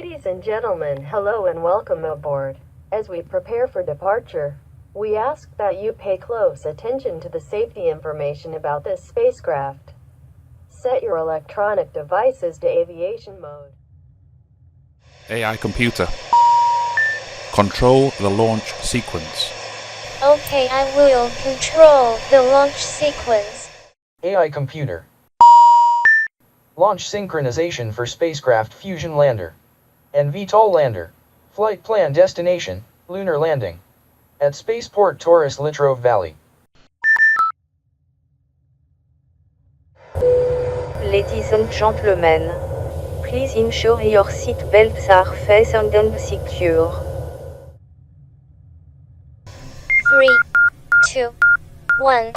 Ladies and gentlemen, hello and welcome aboard. As we prepare for departure, we ask that you pay close attention to the safety information about this spacecraft. Set your electronic devices to aviation mode. AI computer, control the launch sequence. Okay, I will control the launch sequence. AI computer. Launch synchronization for spacecraft Fusion lander and VTOL lander. Flight plan destination, lunar landing. At Spaceport Taurus Latrobe Valley. Ladies and gentlemen, please ensure your seat belts are fastened and secure. 3, 2, 1.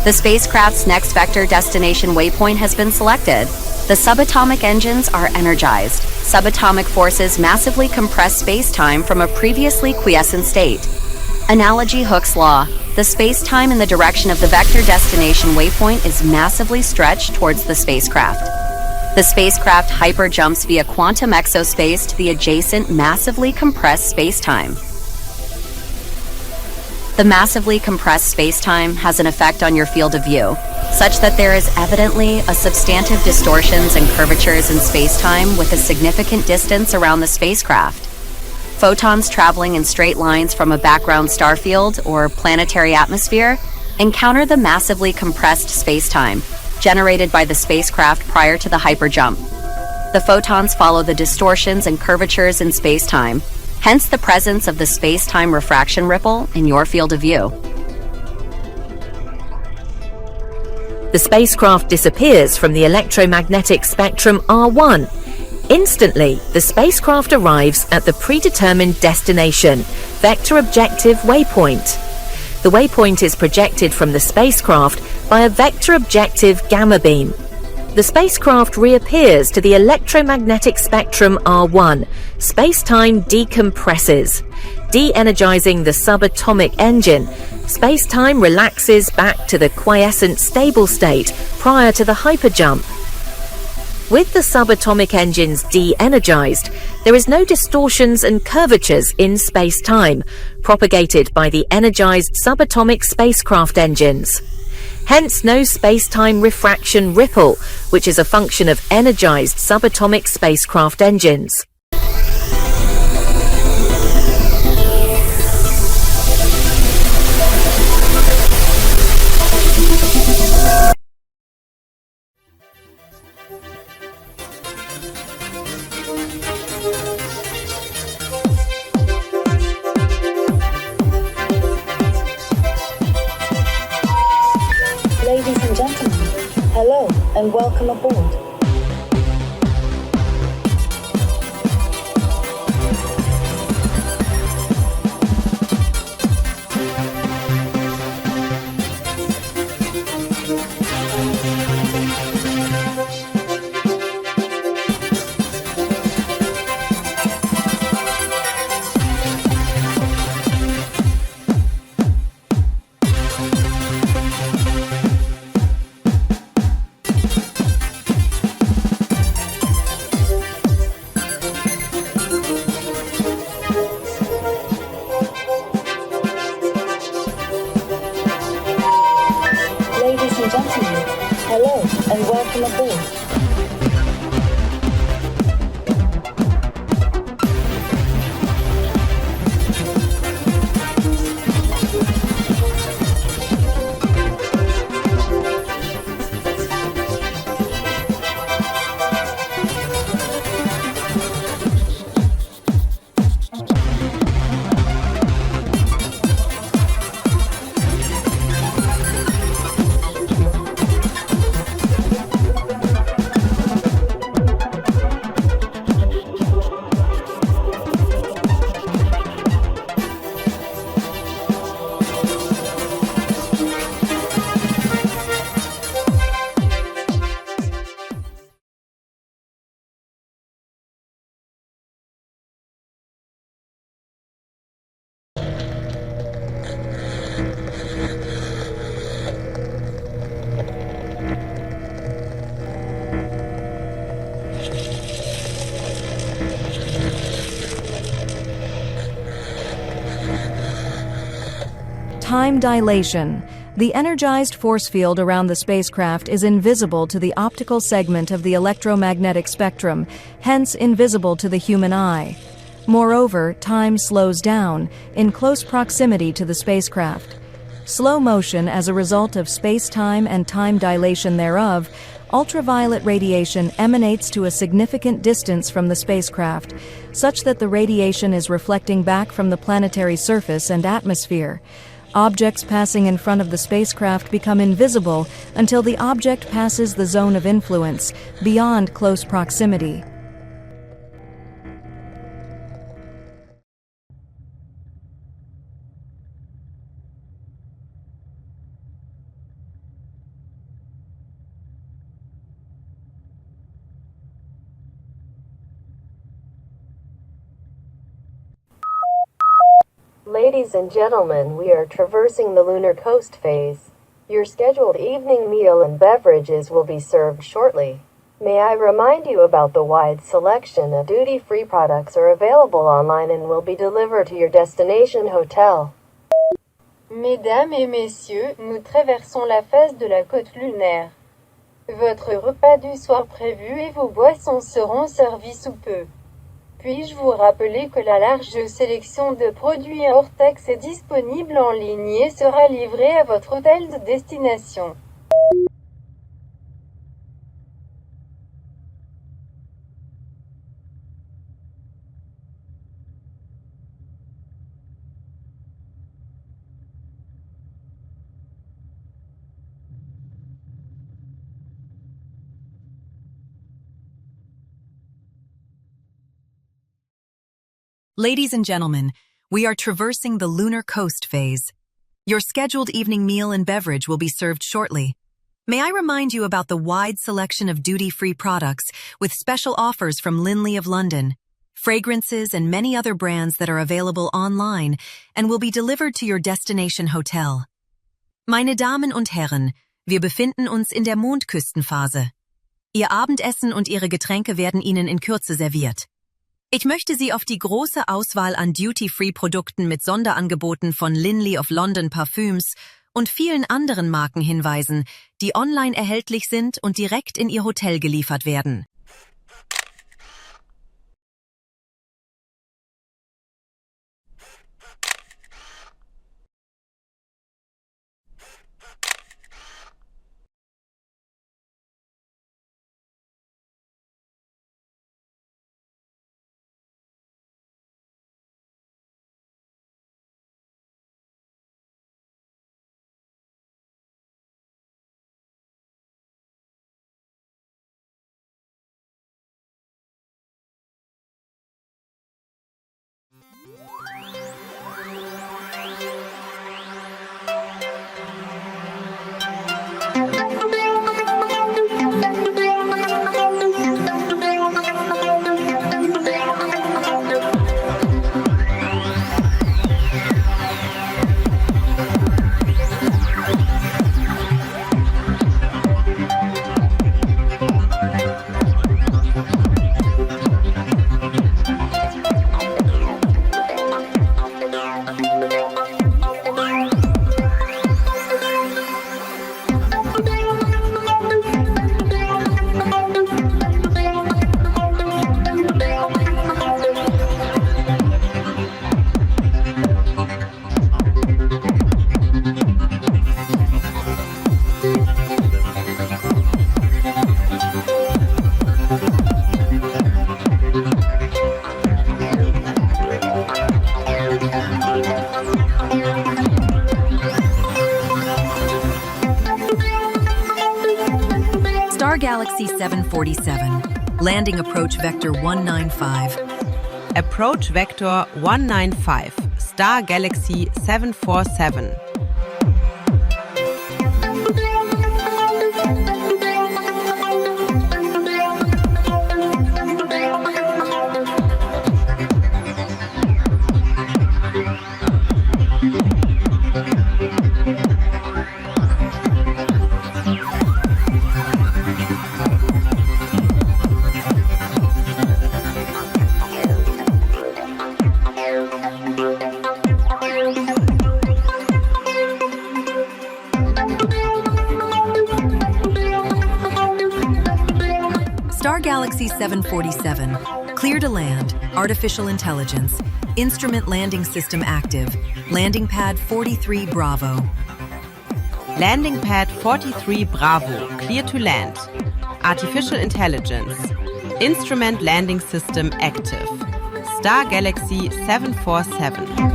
The spacecraft's next vector destination waypoint has been selected. The subatomic engines are energized. Subatomic forces massively compress space-time from a previously quiescent state. Analogy Hooke's law. The space-time in the direction of the vector destination waypoint is massively stretched towards the spacecraft. The spacecraft hyperjumps via quantum exospace to the adjacent massively compressed space-time. The massively compressed space-time has an effect on your field of view, such that there is evidently a substantive distortions and curvatures in space-time with a significant distance around the spacecraft. Photons traveling in straight lines from a background star field or planetary atmosphere encounter the massively compressed space-time generated by the spacecraft prior to the hyperjump. The photons follow the distortions and curvatures in space-time, hence the presence of the space-time refraction ripple in your field of view. The spacecraft disappears from the electromagnetic spectrum R1. Instantly, the spacecraft arrives at the predetermined destination, vector objective waypoint. The waypoint is projected from the spacecraft by a vector objective gamma beam. The spacecraft reappears to the electromagnetic spectrum R1. Space-time decompresses, de-energizing the subatomic engine. Space-time relaxes back to the quiescent stable state prior to the hyperjump. With the subatomic engines de-energized, there is no distortions and curvatures in space-time propagated by the energized subatomic spacecraft engines. Hence no space-time refraction ripple, which is a function of energized subatomic spacecraft engines. Ladies and gentlemen, hello and welcome aboard. Time dilation. The energized force field around the spacecraft is invisible to the optical segment of the electromagnetic spectrum, hence invisible to the human eye. Moreover, time slows down in close proximity to the spacecraft. Slow motion as a result of space-time and time dilation thereof, ultraviolet radiation emanates to a significant distance from the spacecraft, such that the radiation is reflecting back from the planetary surface and atmosphere. Objects passing in front of the spacecraft become invisible until the object passes the zone of influence, beyond close proximity. Ladies and gentlemen, we are traversing the lunar coast phase. Your scheduled evening meal and beverages will be served shortly. May I remind you about the wide selection of duty-free products are available online and will be delivered to your destination hotel. Mesdames et messieurs, nous traversons la phase de la côte lunaire. Votre repas du soir prévu et vos boissons seront servis sous peu. Puis-je vous rappeler que la large sélection de produits hors taxe est disponible en ligne et sera livrée à votre hôtel de destination. Ladies and gentlemen, we are traversing the lunar coast phase. Your scheduled evening meal and beverage will be served shortly. May I remind you about the wide selection of duty-free products with special offers from LYNLEY of London, fragrances and many other brands that are available online and will be delivered to your destination hotel. Meine Damen und Herren, wir befinden uns in der Mondküstenphase. Ihr Abendessen und Ihre Getränke werden Ihnen in Kürze serviert. Ich möchte Sie auf die große Auswahl an Duty-Free-Produkten mit Sonderangeboten von LYNLEY of London Parfüms und vielen anderen Marken hinweisen, die online erhältlich sind und direkt in Ihr Hotel geliefert werden. Galaxy 747, landing approach vector 195. Approach vector 195, Star Galaxy 747. Galaxy 747. Clear to land. Artificial intelligence. Instrument landing system active. Landing pad 43 Bravo. Landing pad 43 Bravo, clear to land. Artificial intelligence. Instrument landing system active. Star Galaxy 747.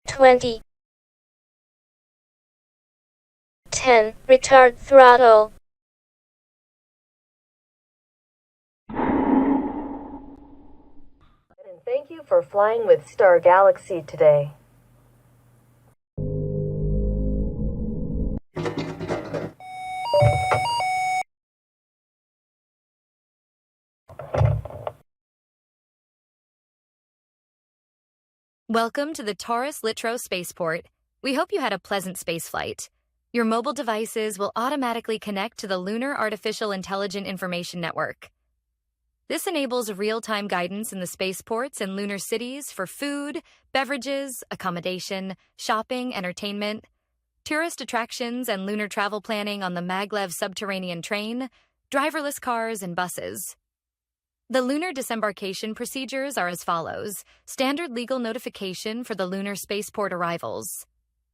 Twenty. 10. Retard throttle. And thank you for flying with Star Galaxy today. Welcome to the Taurus Littrow Spaceport. We hope you had a pleasant spaceflight. Your mobile devices will automatically connect to the Lunar Artificial Intelligent Information Network. This enables real-time guidance in the spaceports and lunar cities for food, beverages, accommodation, shopping, entertainment, tourist attractions and lunar travel planning on the maglev subterranean train, driverless cars, and buses. The lunar disembarkation procedures are as follows. Standard legal notification for the lunar spaceport arrivals.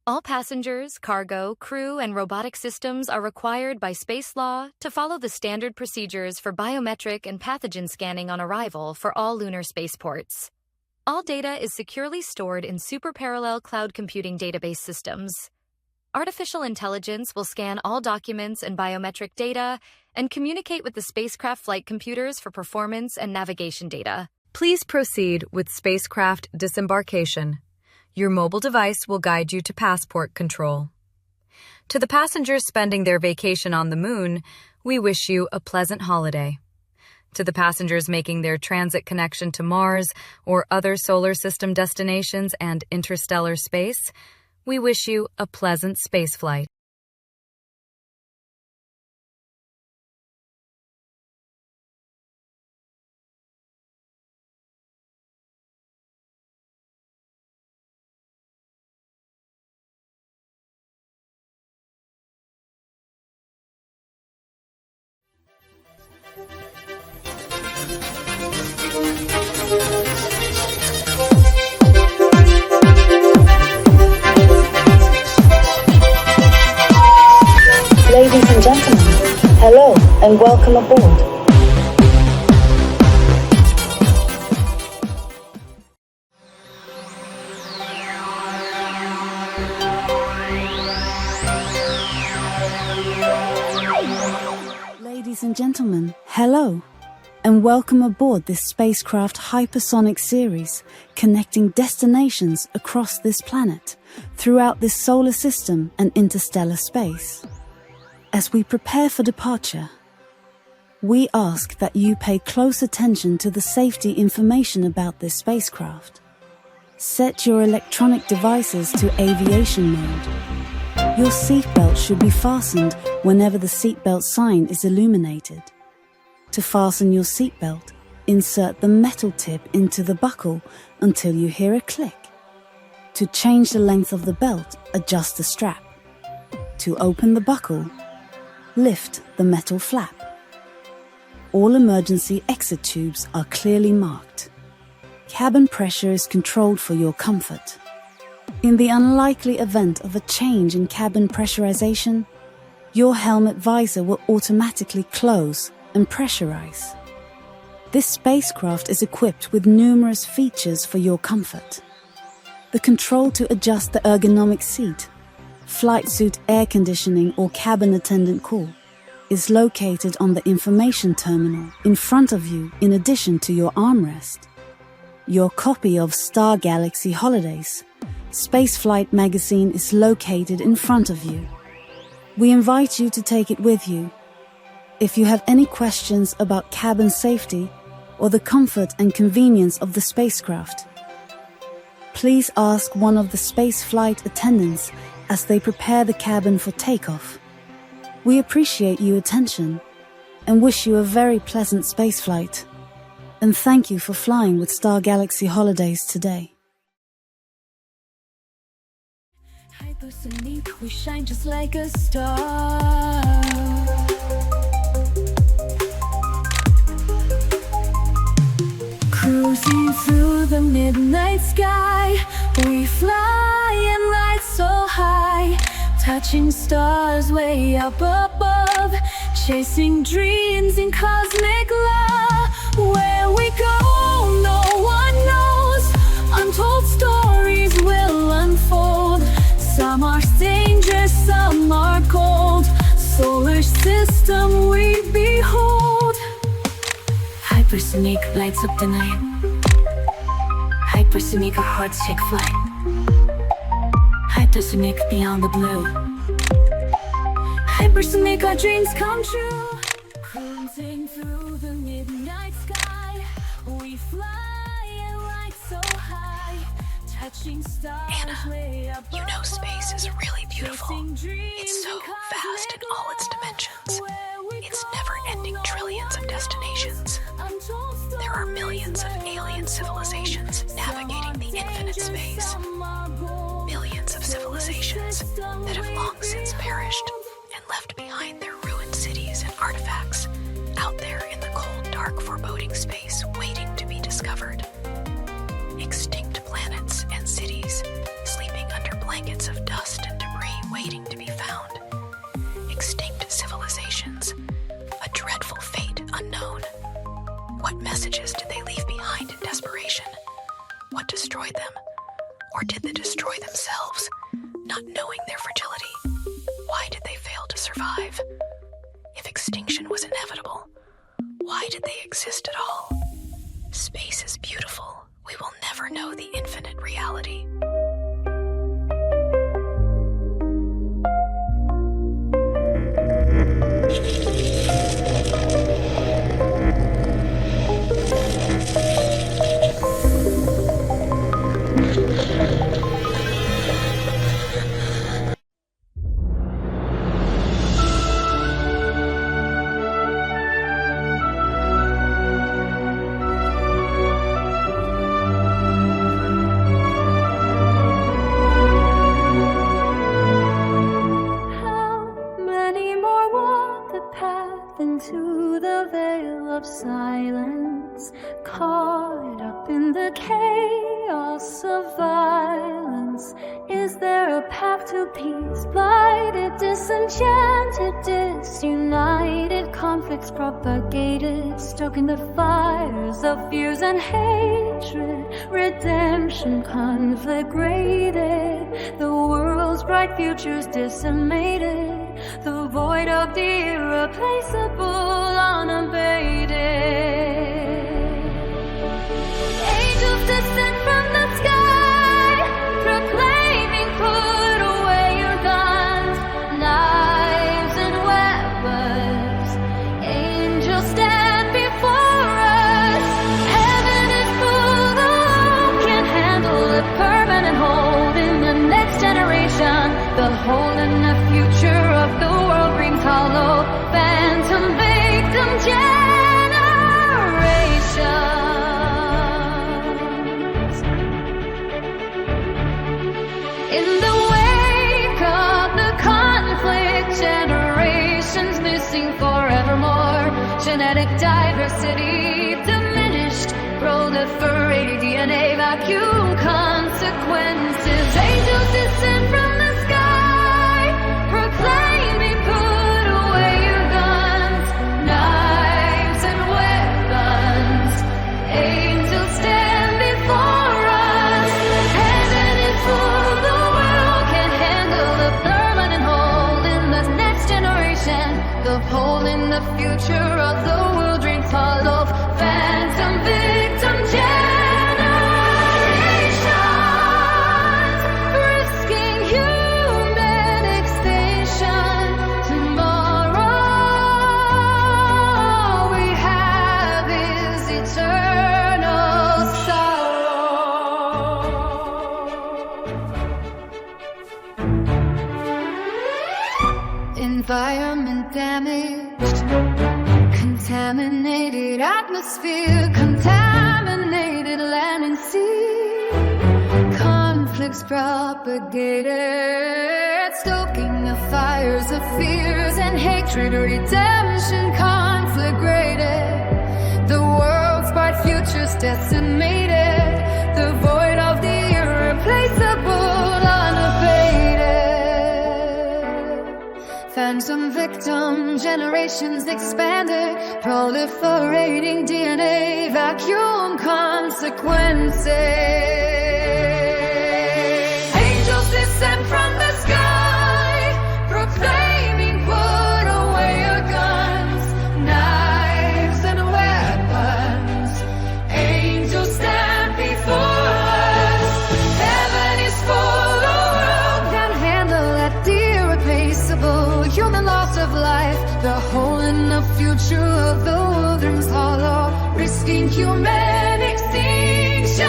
All passengers, cargo, crew, and robotic systems are required by space law to follow the standard procedures for biometric and pathogen scanning on arrival for all lunar spaceports. All data is securely stored in superparallel cloud computing database systems. Artificial intelligence will scan all documents and biometric data and communicate with the spacecraft flight computers for performance and navigation data. Please proceed with spacecraft disembarkation. Your mobile device will guide you to passport control. To the passengers spending their vacation on the moon, we wish you a pleasant holiday. To the passengers making their transit connection to Mars or other solar system destinations and interstellar space, we wish you a pleasant spaceflight. Ladies and gentlemen, hello and welcome aboard. Ladies and gentlemen, hello and welcome aboard this spacecraft hypersonic series connecting destinations across this planet, throughout this solar system and interstellar space. As we prepare for departure, we ask that you pay close attention to the safety information about this spacecraft. Set your electronic devices to aviation mode. Your seatbelt should be fastened whenever the seatbelt sign is illuminated. To fasten your seatbelt, insert the metal tip into the buckle until you hear a click. To change the length of the belt, adjust the strap. To open the buckle, lift the metal flap. All emergency exit tubes are clearly marked. Cabin pressure is controlled for your comfort. In the unlikely event of a change in cabin pressurization, your helmet visor will automatically close and pressurize. This spacecraft is equipped with numerous features for your comfort. The control to adjust the ergonomic seat, flight suit air conditioning or cabin attendant call, is located on the information terminal in front of you in addition to your armrest. Your copy of Star Galaxy Holidays, Spaceflight magazine is located in front of you. We invite you to take it with you. If you have any questions about cabin safety or the comfort and convenience of the spacecraft, please ask one of the spaceflight attendants as they prepare the cabin for takeoff. We appreciate your attention and wish you a very pleasant spaceflight. And thank you for flying with Star Galaxy Holidays today. Hypersonic, we shine just like a star. Cruising through the midnight sky, we fly and ride so high, touching stars way up above, chasing dreams in cosmic love. Where we go, no one knows. Untold stories will unfold. Some are dangerous, some are cold. Solar system we behold. Hypersonic lights up the night. Hypersonic, our hearts take flight. Hypersonic beyond the blue. Hypersonic, our dreams come true. Cruising through the midnight sky, we fly and ride so high, touching stars. Anna, you know space is really beautiful. It's so vast in all its dimensions. It's never-ending trillions of destinations. There are millions of alien civilizations navigating the infinite space. Millions of civilizations that have long since perished and left behind their ruined cities and artifacts out there in the cold, dark, foreboding space waiting to be discovered. Extinct planets and cities sleeping under blankets of dust and debris waiting to be found. Extinct civilizations, a dreadful fate unknown. What messages did they leave behind in desperation? What destroyed them? Or did they destroy themselves, not knowing their fragility? Why did they fail to survive? If extinction was inevitable, why did they exist at all? Space is beautiful. We will never know the infinite reality. Into the veil of silence, caught up in the chaos of violence. Is there a path to peace? Blighted, disenchanted, disunited, conflicts propagated, stoking the fires of fears and hatred. Redemption conflagrated, the world's bright futures decimated. The void of the irreplaceable unabated. Angels descend from the sky, proclaiming, put away your guns, knives and weapons. Angels stand before us. Heaven is full, the world can't handle a permanent hold in the next generation. The hole in the future of the world rings hollow. Phantom victim generations. In the wake of the conflict, generations missing forevermore. Genetic diversity diminished, proliferated DNA vacuum consequences. Angels descend from the sky, proclaiming, put away your guns, knives and weapons. Angels stand before us. Heaven is full, the world can't handle the permanent hole in the next generation. The hole damaged. Contaminated atmosphere, contaminated land and sea. Conflicts propagated, stoking the fires of fears and hatred. Redemption conflagrated. The world's bright futures decimated. The void of the irreplaceable unabated. Phantom victim generations expanded, proliferating DNA vacuum consequences. Angels descend from the sky, proclaiming put away your guns, knives and weapons. Angels stand before us. Heaven is full, the world can handle that irreplaceable human loss of life. The hole in the future of the wilderness hollow, risking human extinction.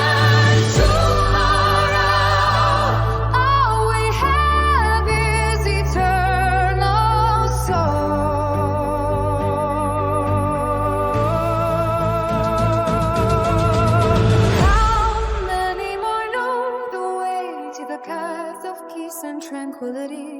Tomorrow, all we have is eternal soul. How many more know the way to the path of peace and tranquility?